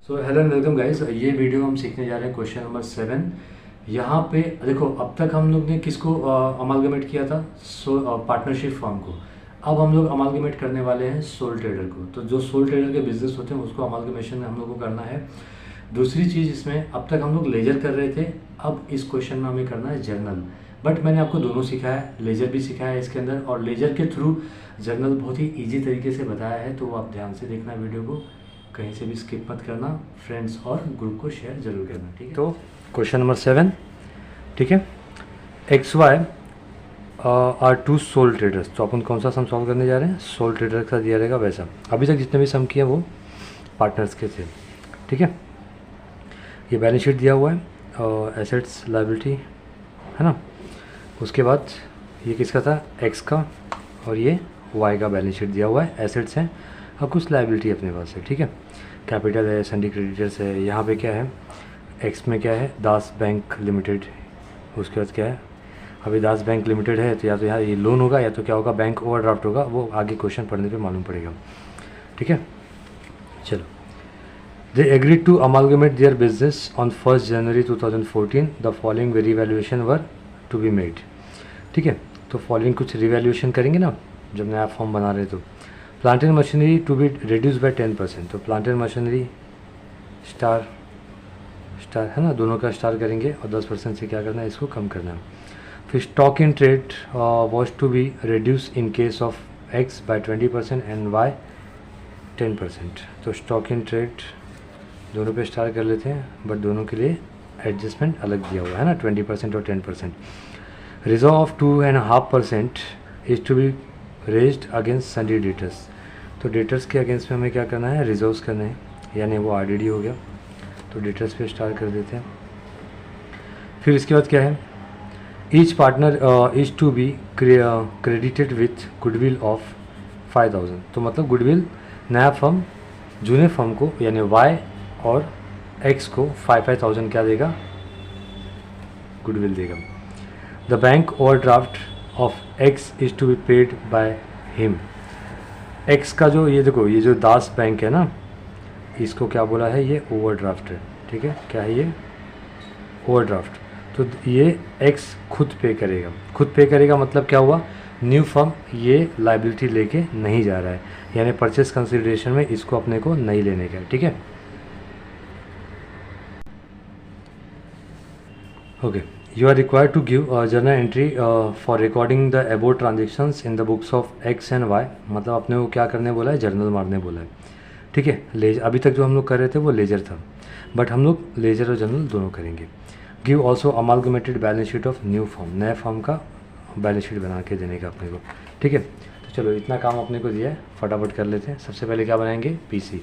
So hello and welcome guys. ये video हम सीखने जा रहे हैं क्वेश्चन नंबर 7। यहाँ पे देखो, अब तक हम लोग ने किसको अमालगमेट किया था? पार्टनरशिप फर्म को। अब हम लोग अमालगमेट करने वाले हैं सोल ट्रेडर को। तो जो सोल ट्रेडर के बिजनेस होते हैं उसको अमालगमेशन में हम लोग को करना है। दूसरी चीज़, इसमें अब तक हम लोग लेजर कर रहे थे, अब इस क्वेश्चन में हमें करना है जर्नल। बट मैंने आपको दोनों सिखाया है, लेजर भी सिखाया है इसके अंदर, और लेजर के थ्रू जर्नल बहुत ही ईजी तरीके से बताया है। तो आप ध्यान से देखना वीडियो को, कहीं से भी स्किप मत करना। फ्रेंड्स और ग्रुप को शेयर जरूर करना, ठीक है? तो क्वेश्चन नंबर 7, ठीक है। X Y are two sole traders. तो अपन कौन सा सम सॉल्व करने जा रहे हैं? सोल ट्रेडर का दिया रहेगा वैसा। अभी तक जितने भी सम किए वो पार्टनर्स के थे, ठीक है। ये बैलेंस शीट दिया हुआ है, एसेट्स लायबिलिटी है ना। उसके बाद ये किसका था? एक्स का, और ये वाई का बैलेंस शीट दिया हुआ है। एसेट्स हैं, अब कुछ लायबिलिटी अपने पास है, ठीक है। कैपिटल है, सन्डी क्रेडिटर्स है। यहाँ पे क्या है? एक्स में क्या है? दास बैंक लिमिटेड। उसके बाद क्या है? अभी दास बैंक लिमिटेड है तो या तो यहाँ ये लोन होगा या तो क्या होगा? बैंक ओवरड्राफ्ट होगा। वो आगे क्वेश्चन पढ़ने पे मालूम पड़ेगा, ठीक है। चलो, they agreed to amalgamate their business on 1 January 2014। The following revaluation were to be made, ठीक है। तो फॉलोइंग कुछ रिवैल्यूएशन करेंगे ना जब नया फॉर्म बना रहे। तो plant and machinery to be reduce by 10%। तो प्लांट एंड मशीनरी स्टार है ना, दोनों का स्टार करेंगे, और 10% से क्या करना है? इसको कम करना है। फिर stock in trade was to be reduce in case of X by 20% and Y 10%। तो स्टॉक इन ट्रेड दोनों पे स्टार कर लेते हैं, बट दोनों के लिए एडजस्टमेंट अलग दिया हुआ है ना, 20% और 10%। Reserve of 2.5% is to be raised against sundry debtors. तो डेटर्स के अगेंस्ट में हमें क्या करना है? रिजर्व्स करने हैं, यानी वो आरडीडी हो गया। तो डेटर्स पे स्टार्ट कर देते हैं। फिर इसके बाद क्या है? Each partner is to be credited with goodwill of 5000। तो मतलब गुडविल नया फर्म जूने फर्म को यानी वाई और एक्स को 5000 क्या देगा? गुडविल देगा। The bank overdraft of X is to be paid by him. X का जो ये देखो, ये जो दास बैंक है ना, इसको क्या बोला है? ये ओवरड्राफ्ट है, ठीक है। क्या है ये? ओवरड्राफ्ट। तो ये एक्स खुद पे करेगा। खुद पे करेगा मतलब क्या हुआ? न्यू फर्म ये लायबिलिटी लेके नहीं जा रहा है, यानी परचेस कंसिडरेशन में इसको अपने को नहीं लेने का, ठीक है। Okay, you are required to give a journal entry for recording the above transactions in the books of x and y। मतलब अपने को क्या करने बोला है? जर्नल मारने बोला है, ठीक है। अभी तक जो हम लोग कर रहे थे वो लेजर था, बट हम लोग लेजर और जर्नल दोनों करेंगे। Give also amalgamated balance sheet of new form. नए फॉर्म का बैलेंस शीट बना के देने का अपने को, ठीक है। तो चलो, इतना काम अपने को दिया है, फटाफट कर लेते हैं। सबसे पहले क्या बनाएंगे? पीसी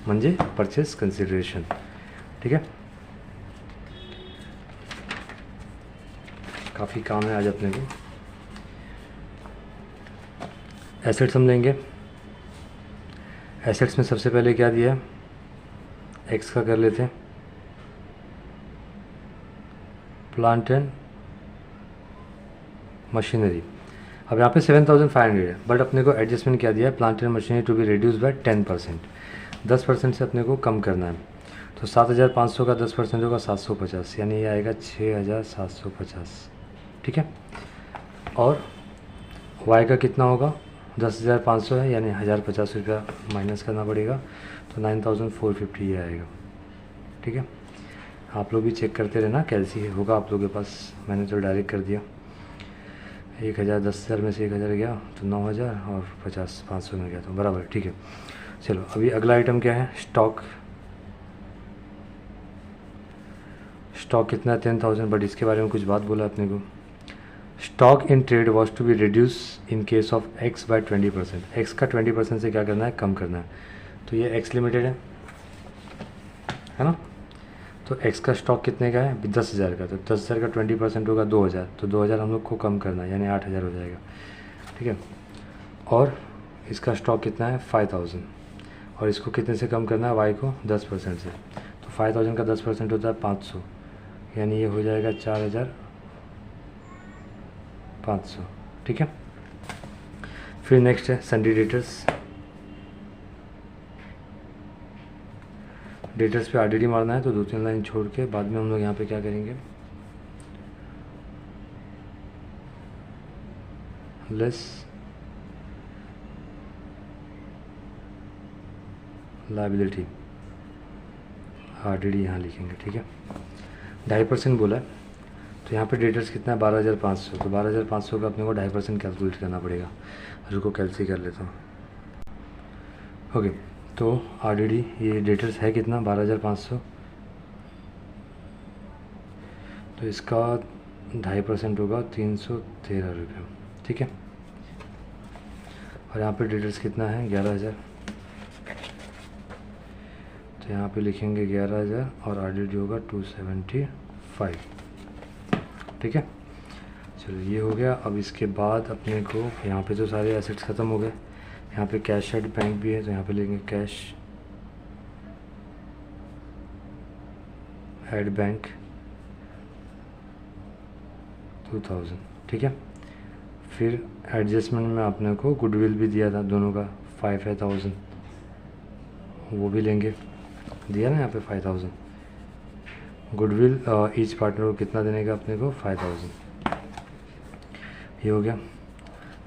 म्हणजे परचेस कंसिडरेशन, ठीक है। काफ़ी काम है आज अपने को। एसेट्स हम लेंगे। एसेट्स में सबसे पहले क्या दिया है? एक्स का कर लेते हैं, प्लांट एंड मशीनरी। अब यहाँ पे 7500 है, बट अपने को एडजस्टमेंट क्या दिया है? Plant and machinery to be reduce by 10%। 10% से अपने को कम करना है। तो 7500 का 10% होगा 750, यानी ये आएगा 6750, ठीक है। और वाई का कितना होगा? 10,500 है, यानी 1050 रुपया माइनस करना पड़ेगा, तो 9450 ये आएगा, ठीक है। आप लोग भी चेक करते रहना, कैलसी होगा आप लोगों के पास। मैंने तो डायरेक्ट कर दिया। 1000 10,000 में से 1000 गया तो 9000, और 500 में गया तो बराबर, ठीक है। चलो, अभी अगला आइटम क्या है? स्टॉक। स्टॉक कितना है? 10,000, बट इसके बारे में कुछ बात बोला अपने को। Stock in trade was to be reduce in case of X by 20%। X का 20% से क्या करना है? कम करना है। तो ये एक्स लिमिटेड है ना। तो एक्स का स्टॉक कितने का है? 10,000 का। तो 10,000 का 20% होगा 2,000, तो 2,000 हम लोग को कम करना है, यानी 8,000 हो जाएगा, ठीक है। और इसका स्टॉक कितना है? 5,000, और इसको कितने से कम करना है? वाई को 10% से। तो 5,000 का 10% होता है 500, यानी ये हो जाएगा 4,500, ठीक है। फिर नेक्स्ट है सन्डी डेटर्स। डेटर्स पे आरडीडी मारना है, तो 2-3 लाइन छोड़ के बाद में हम लोग यहाँ पे क्या करेंगे, लेस लायबिलिटी आरडीडी यहाँ लिखेंगे। ठीक है, 2.5% बोला है, तो यहाँ पे डेटर्स कितना है 12,500, तो 12,500 का अपने को 2.5% कैलकुलेट करना पड़ेगा। रुको कैलसी कर लेता हूँ। ओके, तो आरडीडी ये डेटर्स है कितना 12,500, तो इसका 2.5% होगा 313 रुपये। ठीक है, और यहाँ पे डेटर्स कितना है 11,000, तो यहाँ पे लिखेंगे 11,000 और आरडीडी होगा 275। ठीक है, चलो ये हो गया। अब इसके बाद अपने को यहाँ पे तो सारे एसेट्स ख़त्म हो गए, यहाँ पे कैश एट बैंक भी है, तो यहाँ पे लेंगे कैश एट बैंक 2000। ठीक है, फिर एडजस्टमेंट में आपने को गुडविल भी दिया था दोनों का 5,000, वो भी लेंगे, दिया ना यहाँ पे 5,000 गुडविल। ईच पार्टनर को कितना देने का अपने को 5,000, ये हो गया।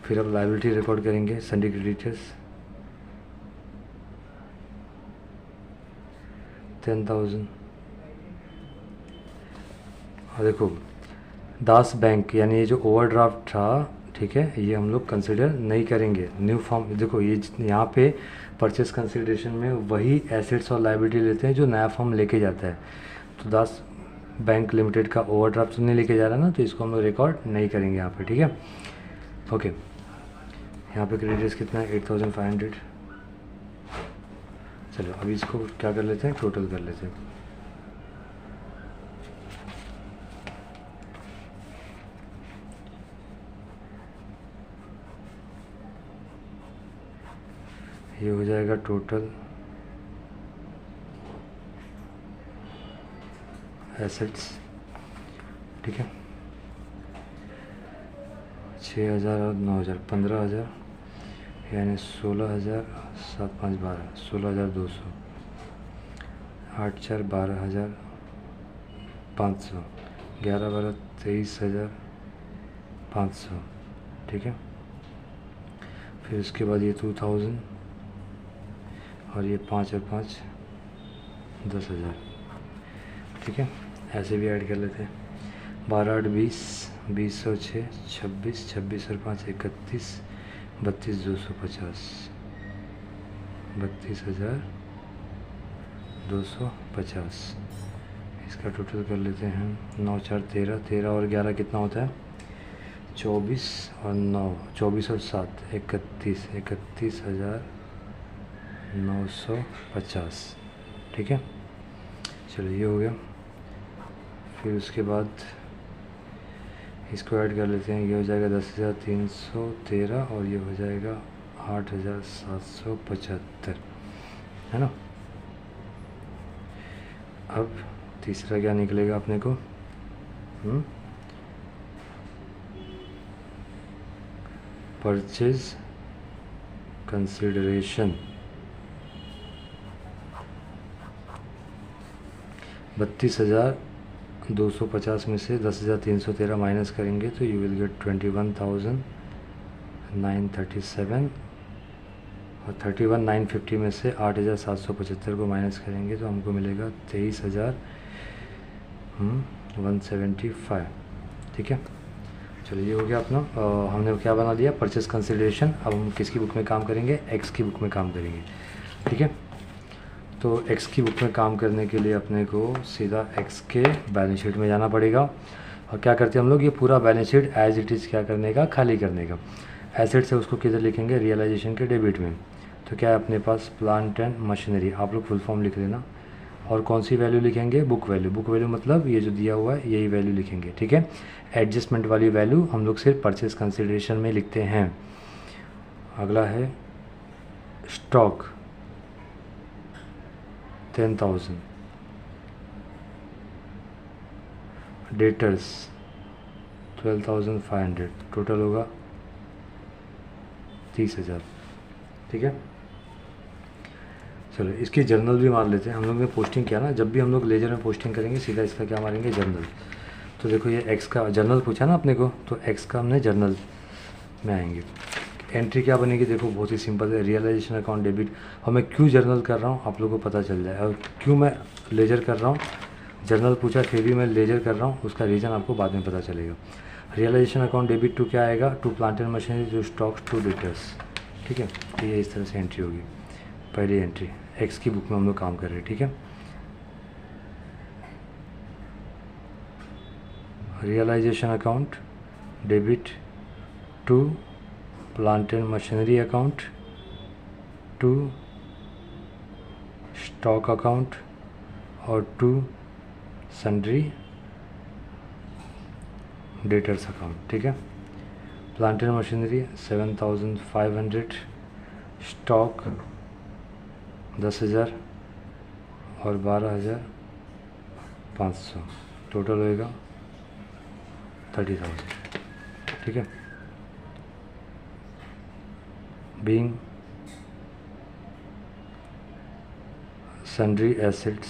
फिर अब लायबिलिटी रिकॉर्ड करेंगे, सन्डी क्रेडिटर्स 10,000। और देखो दास बैंक यानी ये जो ओवरड्राफ्ट था, ठीक है, ये हम लोग कंसिडर नहीं करेंगे। न्यू फॉर्म देखो ये यहाँ पे परचेस कंसिडरेशन में वही एसेट्स और लायबिलिटी लेते हैं जो नया फॉर्म लेके जाता है, तो दास बैंक लिमिटेड का ओवरड्राफ्ट तो नहीं लेके जा रहा ना, तो इसको हम लोग रिकॉर्ड नहीं करेंगे यहाँ पे। ठीक है, ओके, यहाँ पे क्रेडिटर्स कितना है 8,500। चलो अभी इसको क्या कर लेते हैं, टोटल कर लेते हैं। ये हो जाएगा टोटल एसेट्स। ठीक है, 6,000 और 9,000 15,000 यानी 16,000 7 5 12 16,200 8 4 12,500 11 12 23,500। ठीक है, फिर उसके बाद ये 2,000 और ये 5 और 5 10,000। ठीक है, ऐसे भी ऐड कर लेते हैं। 12 8 20 20 और 6 26 26 और 5 31 32,250 32,250। इसका टोटल कर लेते हैं 9 4 13 13 और 11 कितना होता है 24 और 9 24 और 7 31 31,950। ठीक है, चलो ये हो गया। फिर उसके बाद इसको ऐड कर लेते हैं, ये हो जाएगा 10,313 और ये हो जाएगा 8,775, है ना। अब तीसरा क्या निकलेगा अपने को, परचेज कंसिडरेशन 32,250 में से 10,313 माइनस करेंगे तो यू विल गेट 21,937 और 31,950 में से 8,775 को माइनस करेंगे तो हमको मिलेगा 23,175। ठीक है, चलिए ये हो गया अपना। हमने क्या बना लिया परचेस कंसिडरेशन। अब हम किसकी बुक में काम करेंगे, एक्स की बुक में काम करेंगे। ठीक है, तो एक्स की बुक में काम करने के लिए अपने को सीधा एक्स के बैलेंस शीट में जाना पड़ेगा। और क्या करते हैं हम लोग, ये पूरा balance sheet as it is क्या करने का, खाली करने का। एसेट्स है उसको किधर लिखेंगे, रियलाइजेशन के डेबिट में। तो क्या है अपने पास, प्लांट एंड मशीनरी, आप लोग फुल फॉर्म लिख लेना। और कौन सी वैल्यू लिखेंगे, बुक वैल्यू। बुक वैल्यू मतलब ये जो दिया हुआ है यही वैल्यू लिखेंगे। ठीक है, एडजस्टमेंट वाली वैल्यू हम लोग सिर्फ परचेस कंसिडरेशन में लिखते हैं। अगला है स्टॉक 10,000, डेटर्स 12,500, टोटल होगा 30,000। ठीक है, चलो इसकी जर्नल भी मार लेते हैं। हम लोग ने पोस्टिंग किया ना, जब भी हम लोग लेजर में पोस्टिंग करेंगे सीधा इसका क्या मारेंगे, जर्नल। तो देखो ये एक्स का जर्नल पूछा ना अपने को, तो एक्स का हमने जर्नल में आएंगे। एंट्री क्या बनेगी, देखो बहुत ही सिंपल है, रियलाइजेशन अकाउंट डेबिट। और मैं क्यों जर्नल कर रहा हूँ आप लोगों को पता चल जाए, और क्यों मैं लेजर कर रहा हूँ। जर्नल पूछा फिर भी मैं लेजर कर रहा हूँ, उसका रीज़न आपको बाद में पता चलेगा। रियलाइजेशन अकाउंट डेबिट टू क्या आएगा, to plant and machinery, to stocks, to debtors. ठीक है, तो ये इस तरह से एंट्री होगी। पहली एंट्री एक्स की बुक में हम लोग काम कर रहे हैं। ठीक है, realisation account debit to plant and machinery account, to stock account और टू सन्ड्री डेटर्स अकाउंट। ठीक है, प्लांट एंड मशीनरी 7,500, स्टॉक 10,000 और 12,500, टोटल होएगा 30,000। ठीक है, being sundry assets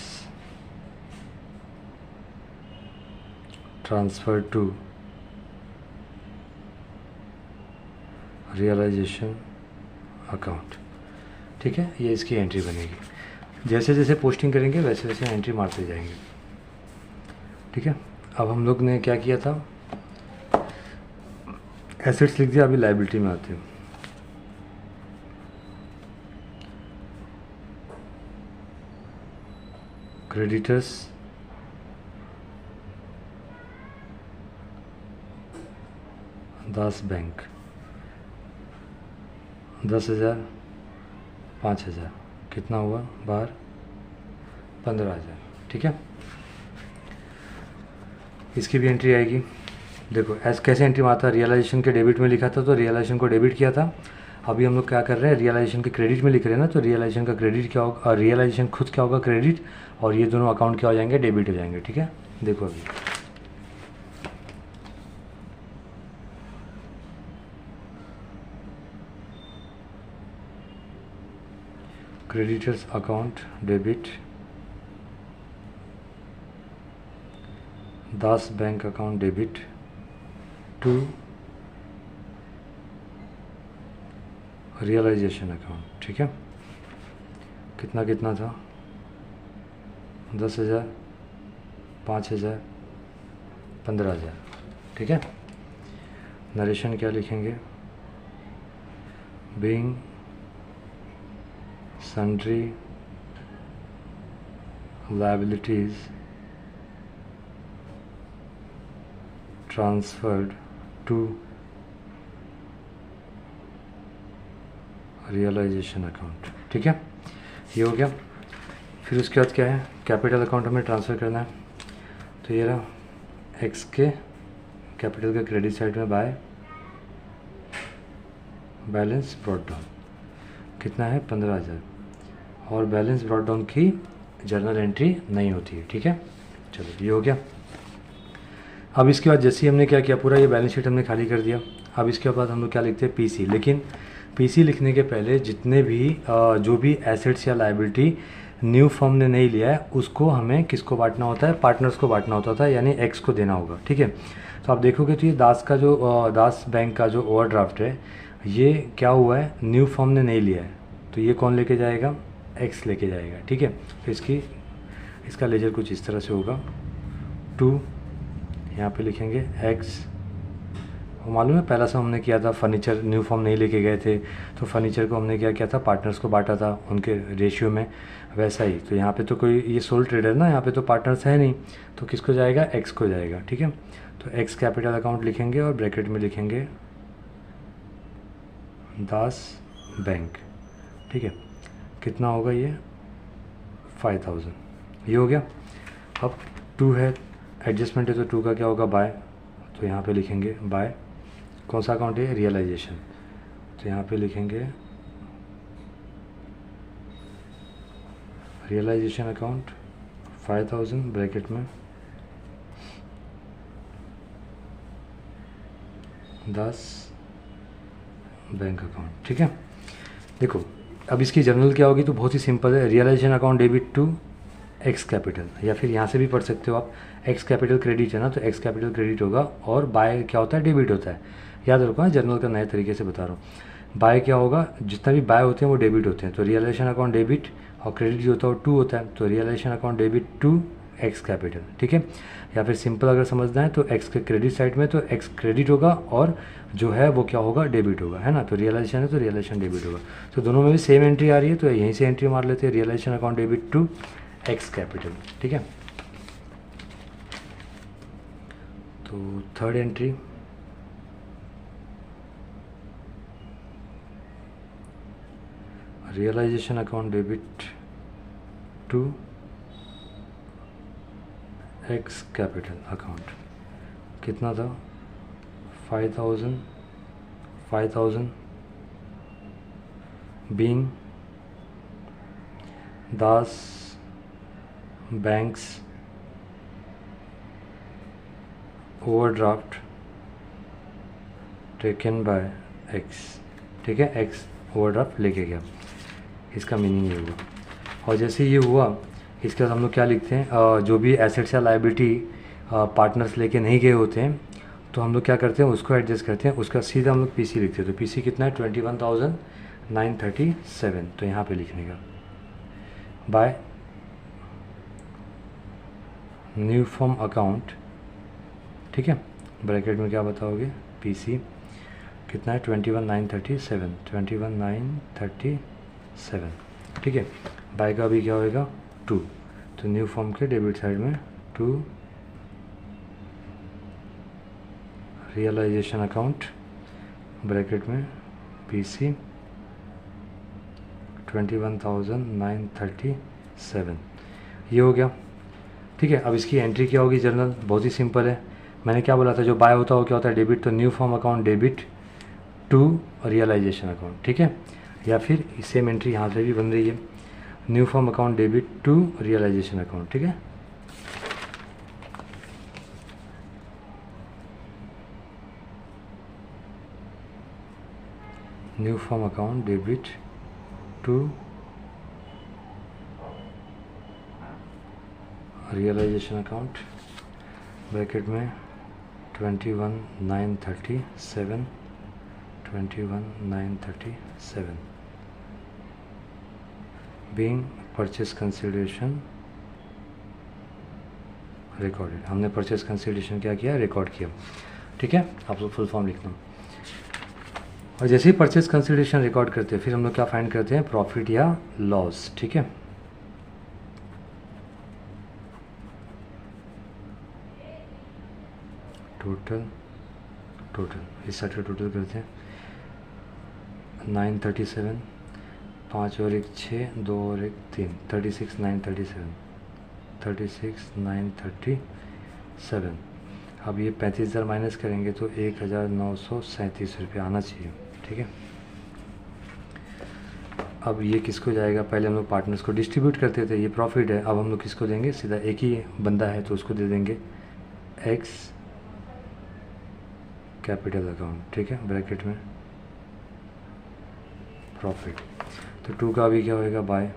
transferred to realization account। ठीक है, ये इसकी एंट्री बनेगी। जैसे जैसे पोस्टिंग करेंगे वैसे वैसे एंट्री मारते जाएंगे। ठीक है, अब हम लोग ने क्या किया था, एसेट्स लिख दिया, अभी लायबिलिटी में आते हैं। क्रेडिटर्स दास बैंक 10,000, 5,000, कितना हुआ बाहर 15,000। ठीक है, इसकी भी एंट्री आएगी। देखो ऐसे कैसे एंट्री मारता, रियलाइजेशन के डेबिट में लिखा था तो रियलाइजेशन को डेबिट किया था। अभी हम लोग क्या कर रहे हैं, रियलाइजेशन के क्रेडिट में लिख रहे हैं ना, तो रियलाइजेशन का क्रेडिट क्या होगा, और रियलाइजेशन खुद क्या होगा क्रेडिट, और ये दोनों अकाउंट क्या हो जाएंगे, डेबिट हो जाएंगे। ठीक है, देखो अभी creditors account debit, Das bank account debit to realisation account. ठीक है, कितना कितना था, 10,000, 5,000, 15,000। ठीक है, नरेशन क्या लिखेंगे, being sundry liabilities transferred to realisation account. ठीक है, ये हो गया। फिर उसके बाद क्या है, कैपिटल अकाउंट हमें ट्रांसफ़र करना है। तो ये रहा एक्स के कैपिटल के क्रेडिट साइड में बाय बैलेंस ब्रॉट डाउन, कितना है 15,000, और बैलेंस ब्रॉट डाउन की जर्नल एंट्री नहीं होती है। ठीक है, चलो ये हो गया। अब इसके बाद जैसे ही हमने क्या किया, पूरा ये बैलेंस शीट हमने खाली कर दिया। अब इसके बाद हम लोग क्या लिखते हैं, पीसी। लेकिन पीसी लिखने के पहले जितने भी जो भी एसेट्स या लायबिलिटी न्यू फर्म ने नहीं लिया है उसको हमें किसको बांटना होता है, पार्टनर्स को बांटना होता था, यानी एक्स को देना होगा। ठीक है, तो आप देखोगे तो ये दास का जो दास बैंक का जो ओवरड्राफ्ट है, ये क्या हुआ है, न्यू फर्म ने नहीं लिया है, तो ये कौन लेके जाएगा, एक्स लेके जाएगा। ठीक है, तो इसका लेजर कुछ इस तरह से होगा, टू यहाँ पे लिखेंगे एक्स। मालूम है पहला से हमने किया था, फर्नीचर न्यू फॉर्म नहीं लेके गए थे, तो फर्नीचर को हमने क्या किया था, पार्टनर्स को बांटा था उनके रेशियो में, वैसा ही। तो यहाँ पे तो कोई ये सोल ट्रेडर ना, यहाँ पे तो पार्टनर्स है नहीं, तो किसको जाएगा, एक्स को जाएगा। ठीक है, तो एक्स कैपिटल अकाउंट लिखेंगे और ब्रैकेट में लिखेंगे दास बैंक। ठीक है, कितना होगा ये 5,000, ये हो गया। अब टू है, एडजस्टमेंट है, तो टू का क्या होगा, बाय। तो यहाँ पे लिखेंगे बाय, कौन सा अकाउंट है, रियलाइजेशन, तो यहाँ पे लिखेंगे रियलाइजेशन अकाउंट 5,000 ब्रैकेट में दास बैंक अकाउंट। ठीक है, देखो अब इसकी जर्नल क्या होगी, तो बहुत ही सिंपल है, realisation account debit to X capital, या फिर यहाँ से भी पढ़ सकते हो आप, एक्स कैपिटल क्रेडिट है ना, तो एक्स कैपिटल क्रेडिट होगा, और बाय क्या होता है, डेबिट होता है। याद रखो, जर्नल का नए तरीके से बता रहा हूँ। बाय क्या होगा, जितना भी बाय होते हैं वो डेबिट होते हैं, तो रियलाइजेशन अकाउंट डेबिट, और क्रेडिट जो होता है वो टू होता है, तो realisation account debit to X capital, ठीक है। या फिर सिंपल अगर समझना है तो एक्स के क्रेडिट साइड में तो एक्स क्रेडिट होगा, और जो है वो क्या होगा, डेबिट होगा, है ना। तो रियलाइजेशन है तो रियलाइजेशन डेबिट होगा, तो दोनों में भी सेम एंट्री आ रही है, तो यहीं से एंट्री मार लेते हैं, realisation account debit to X capital, ठीक है। तो third entry, realisation account debit to X capital account, कितना था, 5000 being Das bank's overdraft taken by X, ठीक है, एक्स ओवरड्राफ्ट लेके गया, इसका मीनिंग ये हुआ। और जैसे ये हुआ, इसके बाद हम लोग क्या लिखते हैं, जो भी एसेट्स या लायबिलिटी पार्टनर्स लेके नहीं गए होते हैं, तो हम लोग क्या करते हैं, उसको एडजस्ट करते हैं, उसका सीधा हम लोग पीसी लिखते हैं। तो पीसी कितना है, 21,937, तो यहाँ पे लिखने का, बाय न्यू फॉर्म अकाउंट, ठीक है, ब्रैकेट में क्या बताओगे, पीसी कितना है, 21,937, ठीक है। बाय का भी क्या होएगा, टू, तो न्यू फॉर्म के डेबिट साइड में टू रियलाइजेशन अकाउंट, ब्रैकेट में पीसी 21,937, ये हो गया, ठीक है। अब इसकी एंट्री क्या होगी, जर्नल, बहुत ही सिंपल है। मैंने क्या बोला था, जो बाय होता है वो क्या होता है, डेबिट, तो new firm account debit to realisation account, ठीक है। या फिर सेम एंट्री यहाँ से भी बन रही है, new firm account debit to realisation account, ठीक है। New firm account debit to realisation account, bracket में 21,937 बीइंग परचेस कंसिडरेशन रिकॉर्डेड, हमने परचेस कंसिडरेशन क्या किया, रिकॉर्ड किया, ठीक है। आप लोग फुल फॉर्म लिखना, और जैसे ही परचेस कंसिडरेशन रिकॉर्ड करते हैं, फिर हम लोग क्या फाइंड करते हैं, प्रॉफिट या लॉस, ठीक है। टोटल इस साइड का टोटल करते हैं, 937, 5 और 1 6, 2 और 1 3, 36,937। अब ये 35,000 माइनस करेंगे तो 1,937 रुपये आना चाहिए, ठीक है। अब ये किसको जाएगा, पहले हम लोग पार्टनर्स को डिस्ट्रीब्यूट करते थे, ये प्रॉफिट है, अब हम लोग किसको देंगे, सीधा एक ही बंदा है तो उसको दे देंगे एक्स कैपिटल अकाउंट, ठीक है, ब्रैकेट में प्रॉफिट। तो टू का भी क्या होएगा, बाय,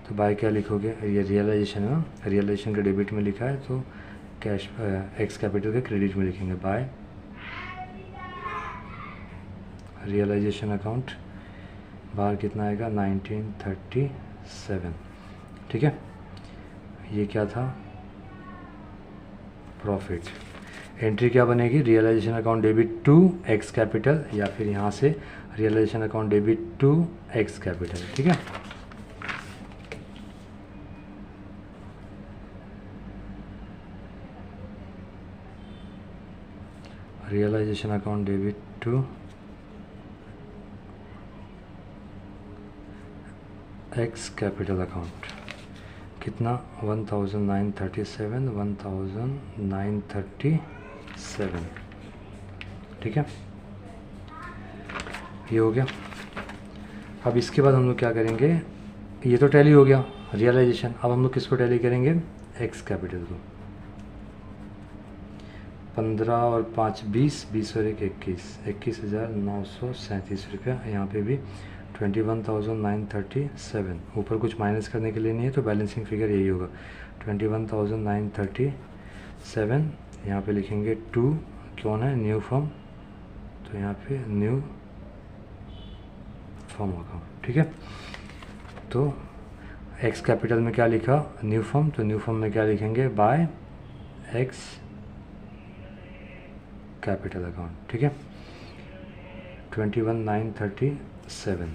तो बाय क्या लिखोगे, ये रियलाइजेशन है ना, रियलाइजेशन का डेबिट में लिखा है, तो कैश एक्स कैपिटल के क्रेडिट में लिखेंगे, बाय रियलाइजेशन अकाउंट, बाहर कितना आएगा, 1937, ठीक है। ये क्या था, प्रॉफिट। एंट्री क्या बनेगी, realisation account debit to X capital, या फिर यहाँ से realisation account debit to X capital, ठीक है। Realisation account debit to X capital account, कितना, 1937, ठीक है, ये हो गया। अब इसके बाद हम लोग क्या करेंगे, ये तो टैली हो गया रियलाइजेशन, अब हम लोग किसको टैली करेंगे, एक्स कैपिटल को। 15 और 5 20, 20 और 1 21, 21,937 रुपया, यहाँ पे भी 21,937, ऊपर कुछ माइनस करने के लिए नहीं है तो बैलेंसिंग फिगर यही होगा 21,937। यहाँ पे लिखेंगे 2, कौन है, न्यू फॉर्म, तो यहाँ पे न्यू फॉर्म अकाउंट, ठीक है। तो एक्स कैपिटल में क्या लिखा, न्यू फॉर्म, तो न्यू फॉर्म में क्या लिखेंगे, बाय एक्स कैपिटल अकाउंट, ठीक है। 21,937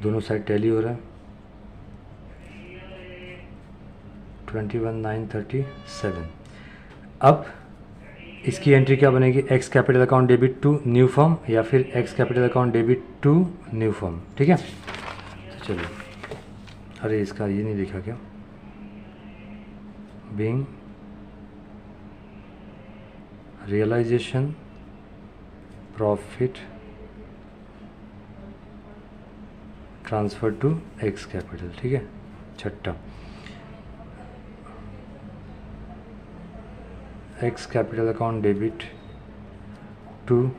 दोनों साइड टैली हो रहा है 21,937। अब इसकी एंट्री क्या बनेगी, X capital account debit to new firm या फिर X capital account debit to new firm, ठीक है। तो चलिए, अरे इसका ये नहीं लिखा क्या, being realisation profit transfer to X capital, ठीक है। छठा, X capital account debit to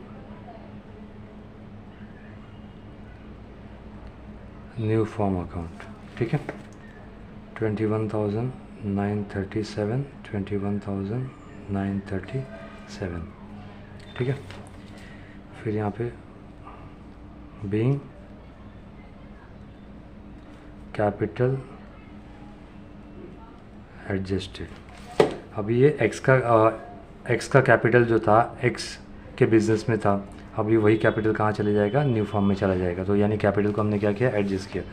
new firm account, ठीक है। 21,937, 21,937, ठीक है। फिर यहाँ पे बीइंग कैपिटल एडजस्टेड, अभी ये एक्स का कैपिटल जो था एक्स के बिज़नेस में था, अभी वही कैपिटल कहाँ चले जाएगा, न्यू फॉर्म में चला जाएगा। तो यानी कैपिटल को हमने क्या किया, एडजस्ट किया।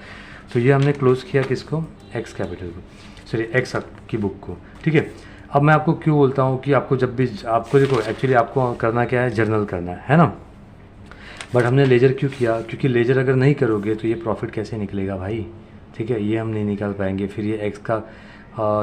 तो ये हमने क्लोज़ किया किसको, एक्स कैपिटल को, सॉरी एक्स की बुक को, ठीक है। अब मैं आपको क्यों बोलता हूँ कि आपको जब भी आपको देखो एक्चुअली आपको करना क्या है, जर्नल करना है ना। बट हमने लेजर क्यों किया, क्योंकि लेजर अगर नहीं करोगे तो ये प्रॉफिट कैसे निकलेगा भाई, ठीक है। ये हम नहीं निकाल पाएंगे। फिर ये एक्स का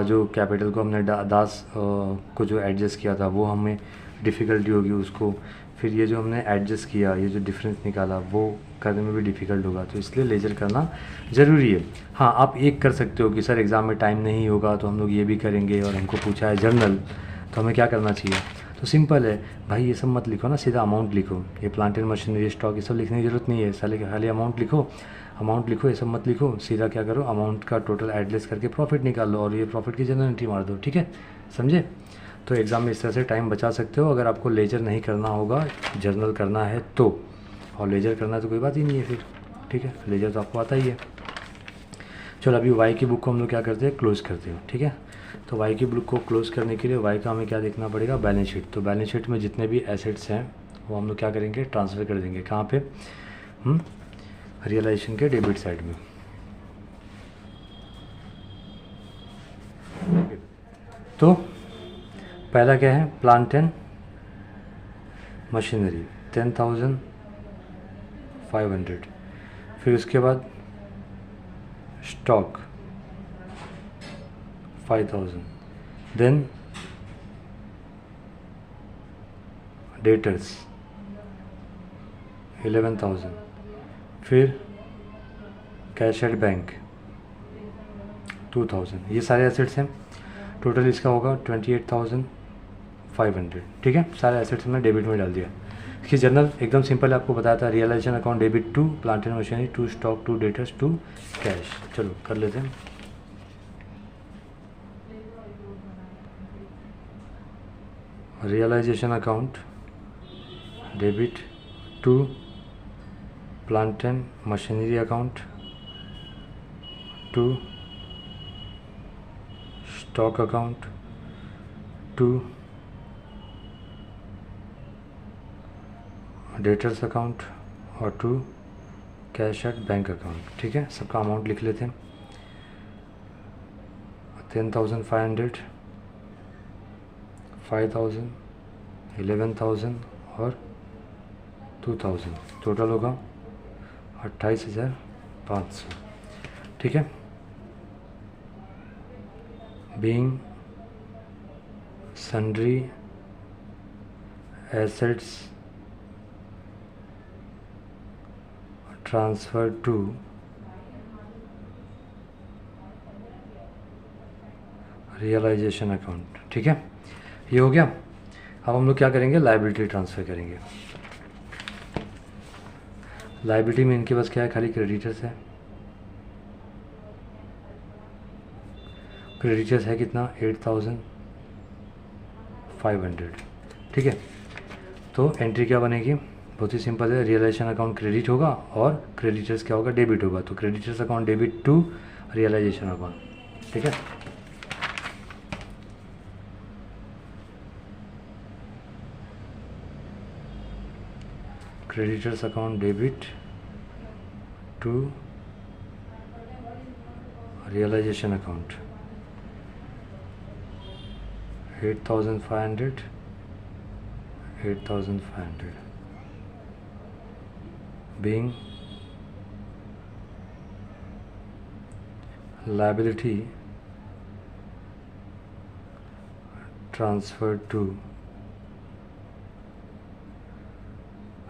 जो कैपिटल को हमने दास को जो एडजस्ट किया था वो हमें डिफ़िकल्टी होगी उसको। फिर ये जो हमने एडजस्ट किया, ये जो डिफरेंस निकाला वो करने में भी डिफ़िकल्ट होगा, तो इसलिए लेजर करना ज़रूरी है। हाँ, आप एक कर सकते हो कि सर एग्ज़ाम में टाइम नहीं होगा तो हम लोग ये भी करेंगे, और हमको पूछा है जर्नल, तो हमें क्या करना चाहिए। तो सिंपल है भाई, ये सब मत लिखो ना, सीधा अमाउंट लिखो। ये प्लांट एंड मशीनरी स्टॉक ये सब लिखने की ज़रूरत नहीं है, साले खाली अमाउंट लिखो, अमाउंट लिखो, ये सब मत लिखो। सीधा क्या करो, अमाउंट का टोटल एडलेस करके प्रॉफिट निकाल लो और ये प्रॉफिट की जनरल एंट्री मार दो, ठीक है, समझे। तो एग्ज़ाम में इस तरह से टाइम बचा सकते हो अगर आपको लेजर नहीं करना होगा, जर्नल करना है तो। और लेजर करना है तो कोई बात ही नहीं है फिर, ठीक है, लेजर तो आपको आता ही है। चलो अभी वाई की बुक को हम लोग क्या करते हैं, क्लोज़ करते हैं, ठीक है। तो वाई की बुक को क्लोज़ करने के लिए वाई का हमें क्या देखना पड़ेगा, बैलेंस शीट। तो बैलेंस शीट में जितने भी एसेट्स हैं वो हम लोग क्या करेंगे, ट्रांसफ़र कर देंगे कहाँ पे, रियलाइजेशन के डेबिट साइड में। तो पहला क्या है, प्लांट एंड मशीनरी 10,500। फिर उसके बाद स्टॉक 5,000, देन डेटर्स 11,000, फिर कैश एट बैंक 2,000। ये सारे एसेट्स हैं, टोटल इसका होगा 28,500, ठीक है। सारे एसेट्स हमने डेबिट में डाल दिया। इसकी जर्नल एकदम सिंपल है, आपको बताया था, realisation account debit to plant and machinery, to stock, to debtors, to cash. चलो कर लेते हैं। Realisation account debit to plant and machinery account, to stock account, to debtors account और to cash at bank account, ठीक है। सबका amount लिख लेते हैं। 10,500, 5,000, 11,000 और 2,000, टोटल होगा 28,500, ठीक है। Being sundry assets transfer to realisation account, ठीक है। ये हो गया। अब हम लोग क्या करेंगे, लायबिलिटी ट्रांसफ़र करेंगे। लाइबिलिटी में इनके पास क्या है, खाली क्रेडिटर्स है। क्रेडिटर्स है कितना, 8500। ठीक है, तो एंट्री क्या बनेगी, बहुत ही सिंपल है, रियलाइजेशन अकाउंट क्रेडिट होगा और क्रेडिटर्स क्या होगा, डेबिट होगा। तो creditors account debit to realisation account. ठीक है, creditors account debit to realisation account 8500 being liability transferred to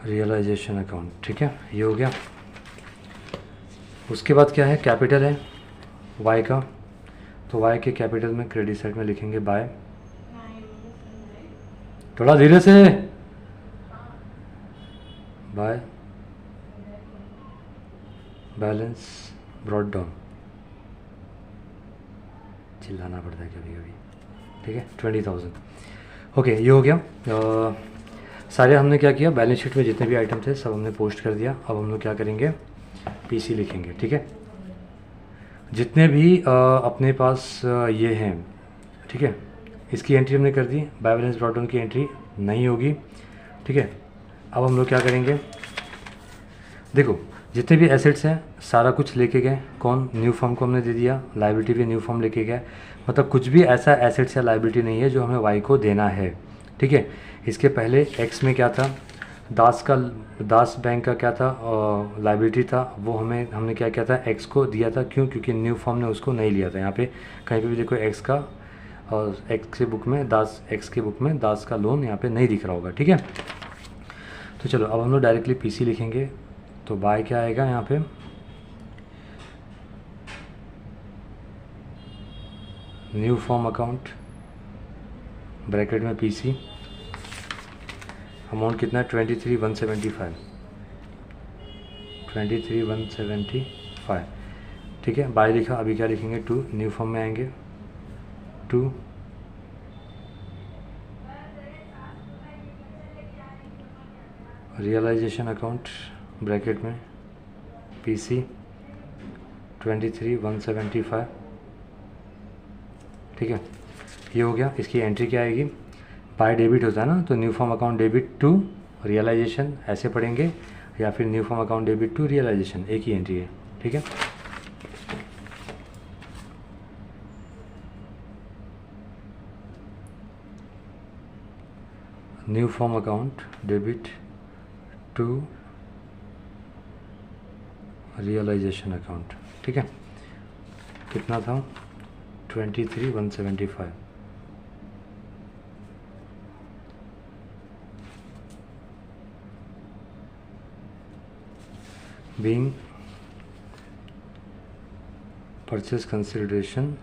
realisation account. ठीक है, ये हो गया। उसके बाद क्या है, कैपिटल है वाई का, तो वाई के कैपिटल में क्रेडिट साइड में लिखेंगे बाय, थोड़ा धीरे से, बाय बैलेंस ब्रॉट डाउन, चिल्लाना पड़ता है कभी कभी। ठीक है, 20,000। ओके, ये हो गया। सारे हमने क्या किया, बैलेंस शीट में जितने भी आइटम थे सब हमने पोस्ट कर दिया। अब हम लोग क्या करेंगे, पीसी लिखेंगे। ठीक है, जितने भी अपने पास ये हैं, ठीक है, इसकी एंट्री हमने कर दी, बाय बैलेंस ब्रॉट डाउन की एंट्री नहीं होगी। ठीक है, अब हम लोग क्या करेंगे, देखो जितने भी एसेट्स हैं सारा कुछ लेके गए, कौन, न्यू फॉर्म को हमने दे दिया, लाइबिलिटी भी न्यू फॉर्म लेके गए, मतलब कुछ भी ऐसा एसेट्स या लाइबिलिटी नहीं है जो हमें वाई को देना है। ठीक है, इसके पहले एक्स में क्या था, दास बैंक का क्या था, लाइबिलिटी था, वो हमने क्या किया था, एक्स को दिया था। क्यों, क्योंकि न्यू फॉर्म ने उसको नहीं लिया था। यहाँ पे कहीं पे भी देखो एक्स का, और एक्स के बुक में दास, एक्स के बुक में दास का लोन यहाँ पे नहीं दिख रहा होगा। ठीक है, तो चलो अब हम लोग डायरेक्टली पीसी लिखेंगे। तो बाय क्या आएगा यहाँ पे, न्यू फॉर्म अकाउंट ब्रैकेट में पीसी, अमाउंट कितना है, 23,175। ठीक है, बाय लिखा, अभी क्या लिखेंगे, टू, न्यू फॉर्म में आएंगे, टू रियलाइजेशन अकाउंट ब्रैकेट में पीसी 23,175। ठीक है, ये हो गया। इसकी एंट्री क्या आएगी, बाय डेबिट होता है ना, तो new firm account debit to realisation ऐसे पढ़ेंगे, या फिर new firm account debit to realisation, एक ही एंट्री है। ठीक है, new firm account debit to realisation account. ठीक है, कितना था, 23,175। Being purchase consideration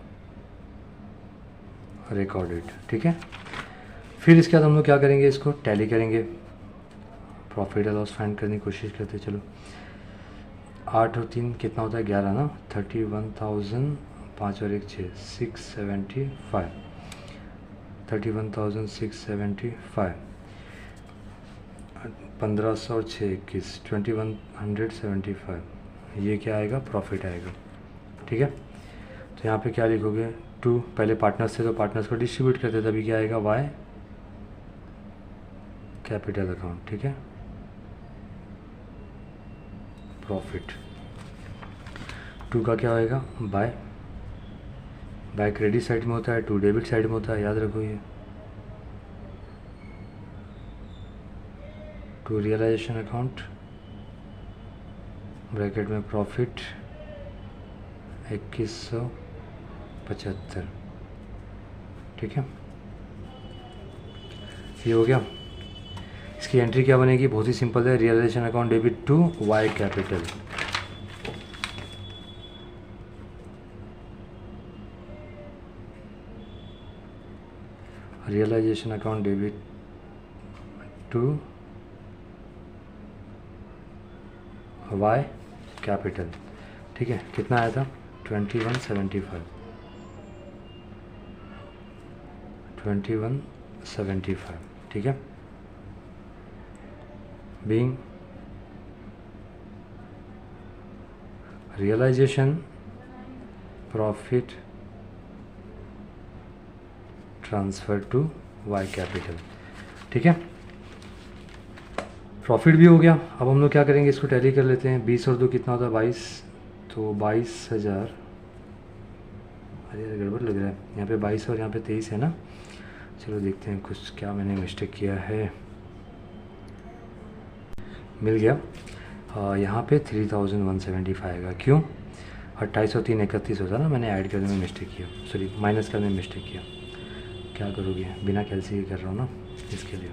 recorded. ठीक है, फिर इसके बाद हम लोग क्या करेंगे, इसको टैली करेंगे, प्रॉफिट और लॉस फाइंड करने की कोशिश करते हैं। चलो 8 और 3 कितना होता है, 11 ना, 31,000, 5 और 1 6, 675, 31,675, 1500 और 6 21, 2175, ये क्या आएगा, प्रॉफिट आएगा। ठीक है, तो यहाँ पे क्या लिखोगे, टू, पहले पार्टनर्स थे तो पार्टनर्स को डिस्ट्रीब्यूट करते, तभी क्या आएगा, वाई कैपिटल अकाउंट। ठीक है, प्रॉफिट, टू का क्या होएगा, बाय क्रेडिट साइड में होता है, टू डेबिट साइड में होता है, याद रखो ये। टू रियलाइजेशन अकाउंट ब्रैकेट में प्रॉफिट 2175। ठीक है, ये हो गया। इसकी एंट्री क्या बनेगी, बहुत ही सिंपल है, realisation account debit to Y capital. Realisation account debit to Y capital, ठीक है, कितना आया था 2175, 2175, ठीक है। Being realisation profit transfer to Y capital, ठीक है। प्रॉफिट भी हो गया। अब हम लोग क्या करेंगे, इसको टैली कर लेते हैं। 20 और 2 कितना होता है 22, तो 22,000, अरे गड़बड़ लग रहा है यहाँ पे 22 और यहाँ पे 23 है ना। चलो देखते हैं कुछ क्या मैंने मिस्टेक किया है। मिल गया। यहाँ पे 3175 आएगा, क्यों 28 और 3 31 होता ना, मैंने ऐड करने में मिस्टेक किया, सॉरी माइनस करने में मिस्टेक किया। क्या करोगे, बिना कैलसी कर रहा हूँ ना इसके लिए।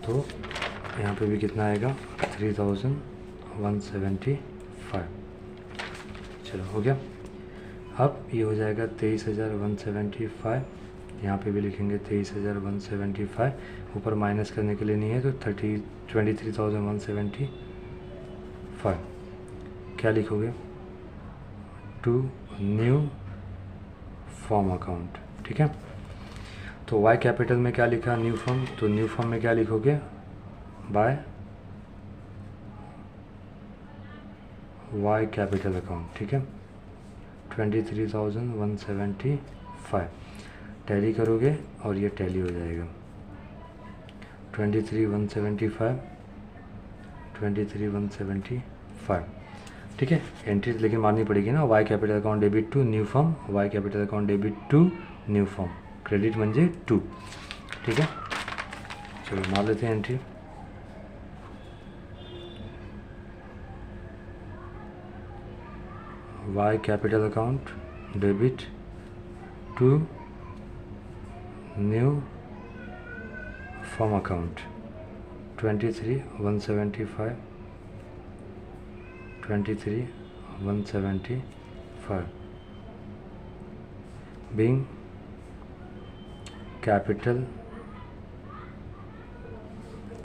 तो यहाँ पे भी कितना आएगा 3175, चलो हो गया। अब ये हो जाएगा 23,175, यहाँ पे भी लिखेंगे 23,175, ऊपर माइनस करने के लिए नहीं है तो 23,175। क्या लिखोगे, टू न्यू फॉर्म अकाउंट, ठीक है। तो वाई कैपिटल में क्या लिखा, न्यू फॉर्म, तो न्यू फॉर्म में क्या लिखोगे, बाय वाई कैपिटल अकाउंट, ठीक है। 23,175 टैली करोगे और ये टैली हो जाएगा 23,175, 23,175, ठीक है। एंट्री लेकिन मारनी पड़ेगी ना, Y capital account debit to new firm, Y capital account debit to new firm, credit म्हणजे 2, ठीक है। चलो मार लेते हैं entry. Y capital account debit to new firm account 23,175, 23,175 being capital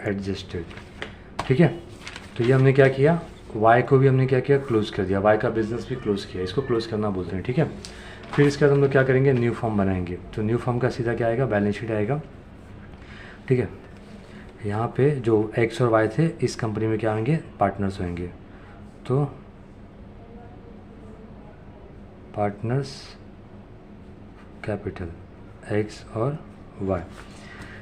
adjusted, ठीक है। तो ये हमने क्या किया, वाई को भी हमने क्या किया, क्लोज कर दिया, वाई का बिजनेस भी क्लोज किया, इसको क्लोज करना बोलते हैं, ठीक है। फिर इसके बाद हम लोग क्या करेंगे, न्यू फॉर्म बनाएंगे। तो न्यू फॉर्म का सीधा क्या आएगा, बैलेंस शीट आएगा, ठीक है। यहाँ पे जो एक्स और वाई थे इस कंपनी में क्या होंगे, पार्टनर्स होंगे। तो पार्टनर्स कैपिटल एक्स और वाई।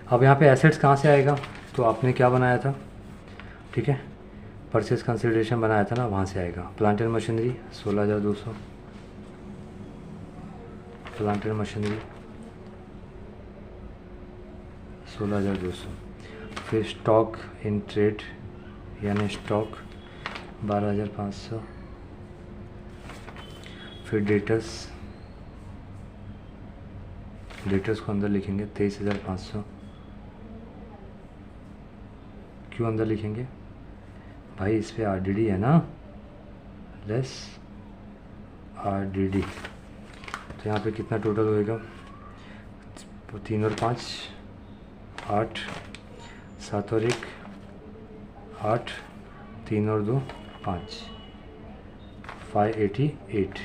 अब यहाँ पे एसेट्स कहाँ से आएगा, तो आपने क्या बनाया था, ठीक है, परचेज कंसिडरेशन बनाया था ना, वहाँ से आएगा। Plant and machinery 16,200, plant and machinery 16,200। फिर स्टॉक इन ट्रेड यानी स्टॉक 12,500। फिर डेटर्स को अंदर लिखेंगे 23,500। क्यों अंदर लिखेंगे भाई, इस पे आरडीडी है ना, लेस आरडीडी। तो यहाँ पे कितना टोटल होएगा, 3 और 5 8, 7 और 1 8, 3 और 2 5, 588।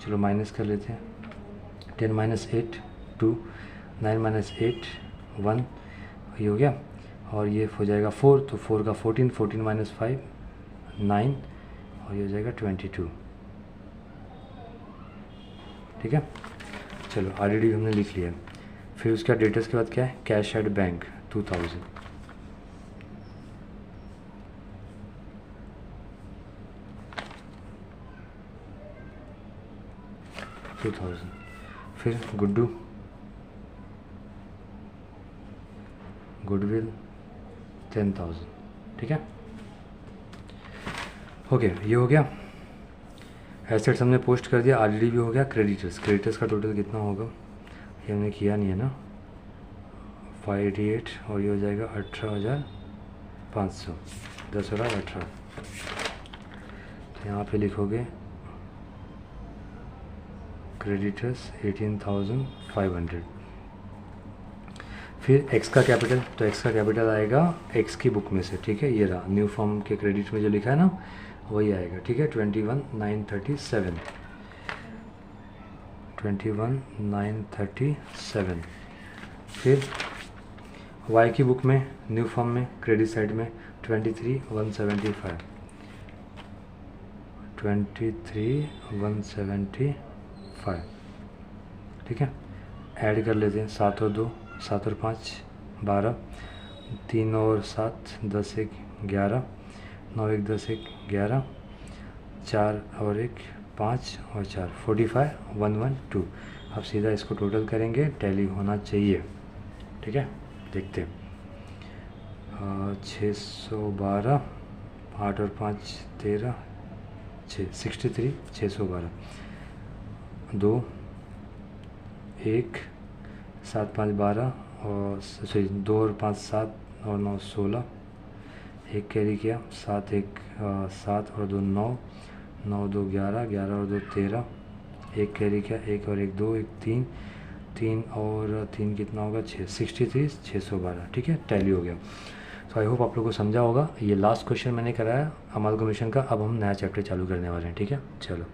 चलो माइनस कर लेते हैं, 10 - 8 2, 9 - 8 1, ये हो गया। और ये हो जाएगा 4, तो 4 का 14, 14 - 5 9, और ये हो जाएगा 22, ठीक है। चलो ऑलरेडी हमने लिख लिया। फिर उसका डेटर्स के बाद क्या है, कैश एट बैंक 2000, फिर गुडविल 10,000, ठीक है। ओके, ये हो गया। एसेट्स हमने पोस्ट कर दिया, ऑलरेडी भी हो गया। क्रेडिटर्स का टोटल कितना होगा, ये हमने किया नहीं है ना, 588, और ये हो जाएगा 18,500, 10 और 18। तो यहाँ पे लिखोगे क्रेडिटर्स 18,500। फिर एक्स का कैपिटल, तो एक्स का कैपिटल आएगा एक्स की बुक में से, ठीक है, ये रहा न्यू फॉर्म के क्रेडिट में जो लिखा है ना वही आएगा, ठीक है, 21,937, 21,937। फिर वाई की बुक में न्यू फॉर्म में क्रेडिट साइड में 23,175, 23,175, ठीक है। ऐड कर लेते हैं, 7 और 2, 7 और 5 12, 3 और 7 10 1 11, 9 1 10 1 11, 4 और 1 5 और 4 45,112। अब सीधा इसको टोटल करेंगे, टैली होना चाहिए, ठीक है। देखते हैं 612, 8 और 5 13, 63, 612, 2 1 7 5 12 और सॉरी 2 और 5 7 और 9 16, एक कैरी किया, 7 1 7 और 2 9, 9 2 11, 11 और 2 13, एक कैरी किया, 1 और 1 2, 1 3, 3 और 3 कितना होगा 6, 63 612, ठीक है, टैली हो गया। तो आई होप आप लोगों को समझा होगा। ये लास्ट क्वेश्चन मैंने कराया अमालगमेशन का, अब हम नया चैप्टर चालू करने वाले हैं, ठीक है, चलो।